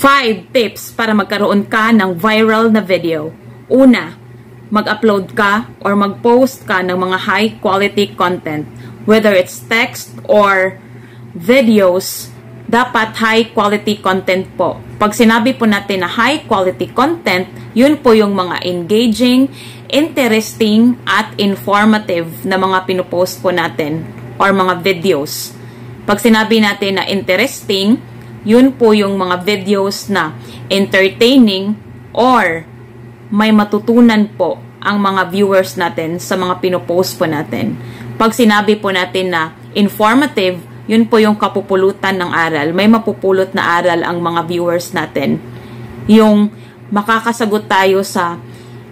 5 tips para magkaroon ka ng viral na video. Una, mag-upload ka or mag-post ka ng mga high quality content. Whether it's text or videos, dapat high quality content po. Pag sinabi po natin na high quality content, yun po yung mga engaging, interesting, at informative na mga pinupost po natin or mga videos. Pag sinabi natin na interesting, yun po yung mga videos na entertaining or may matutunan po ang mga viewers natin sa mga pinopost po natin. Pag sinabi po natin na informative, yun po yung kapupulutan ng aral. May mapupulot na aral ang mga viewers natin. Yung makakasagot tayo sa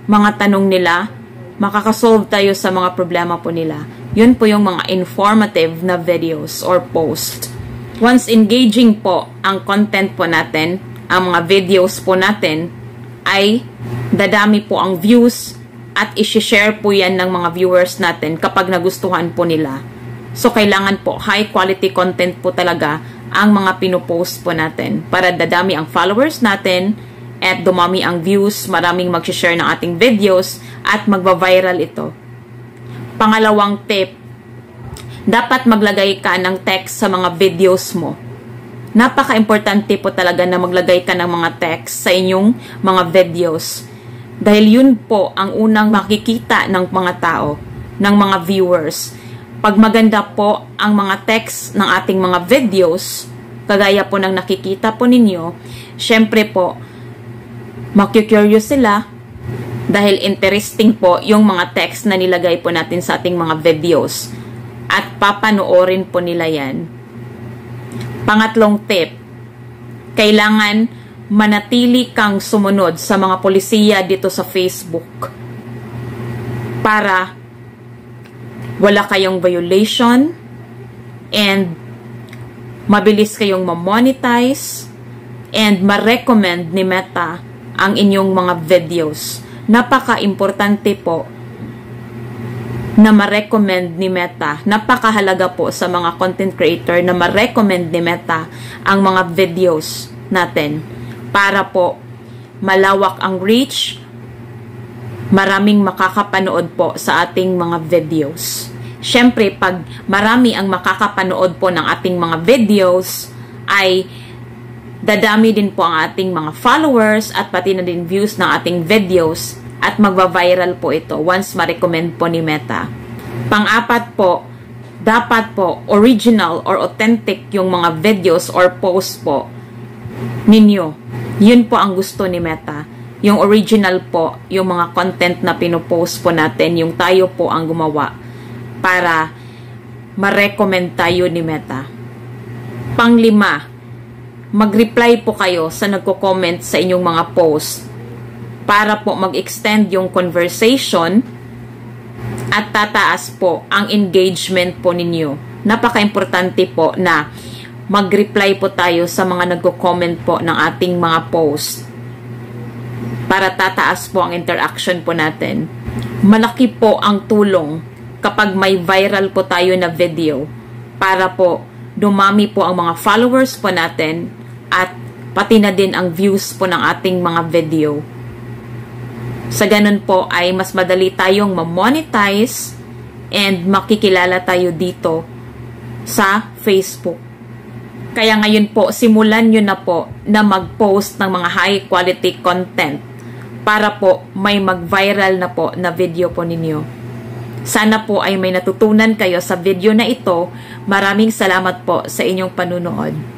mga tanong nila, makakasolve tayo sa mga problema po nila. Yun po yung mga informative na videos or post. Once engaging po ang content po natin, ang mga videos po natin, ay dadami po ang views at isi-share po yan ng mga viewers natin kapag nagustuhan po nila. So, kailangan po high quality content po talaga ang mga pinopost po natin para dadami ang followers natin at dumami ang views, maraming mag-share ng ating videos at magva-viral ito. Pangalawang tip, dapat maglagay ka ng text sa mga videos mo. Napaka-importante po talaga na maglagay ka ng mga text sa inyong mga videos. Dahil yun po ang unang makikita ng mga tao, ng mga viewers. Pag maganda po ang mga text ng ating mga videos, kagaya po ng nakikita po ninyo, syempre po, maku-curious sila dahil interesting po yung mga text na nilagay po natin sa ating mga videos. At papanoorin po nila yan. Pangatlong tip, kailangan manatili kang sumunod sa mga polisiya dito sa Facebook para wala kayong violation and mabilis kayong ma-monetize and ma-recommend ni Meta ang inyong mga videos. Napaka-importante po na ma-recommend ni Meta. Napakahalaga po sa mga content creator na ma-recommend ni Meta ang mga videos natin para po malawak ang reach, maraming makakapanood po sa ating mga videos. Siyempre, pag marami ang makakapanood po ng ating mga videos, ay dadami din po ang ating mga followers at pati na din views ng ating videos at magva-viral po ito once ma-recommend po ni Meta. Pang-apat po, dapat po original or authentic yung mga videos or post po ninyo. Yun po ang gusto ni Meta. Yung original po, yung mga content na pinopost po natin, yung tayo po ang gumawa para ma-recommend tayo ni Meta. Pang-5, mag-reply po kayo sa nagko-comment sa inyong mga post para po mag-extend yung conversation at tataas po ang engagement po ninyo. Napaka-importante po na mag-reply po tayo sa mga nagko-comment po ng ating mga post para tataas po ang interaction po natin. Malaki po ang tulong kapag may viral po tayo na video para po dumami po ang mga followers po natin at pati na din ang views po ng ating mga video. Sa ganun po ay mas madali tayong ma-monetize and makikilala tayo dito sa Facebook. Kaya ngayon po, simulan nyo na po na mag-post ng mga high quality content para po may mag-viral na po na video po ninyo. Sana po ay may natutunan kayo sa video na ito. Maraming salamat po sa inyong panunood.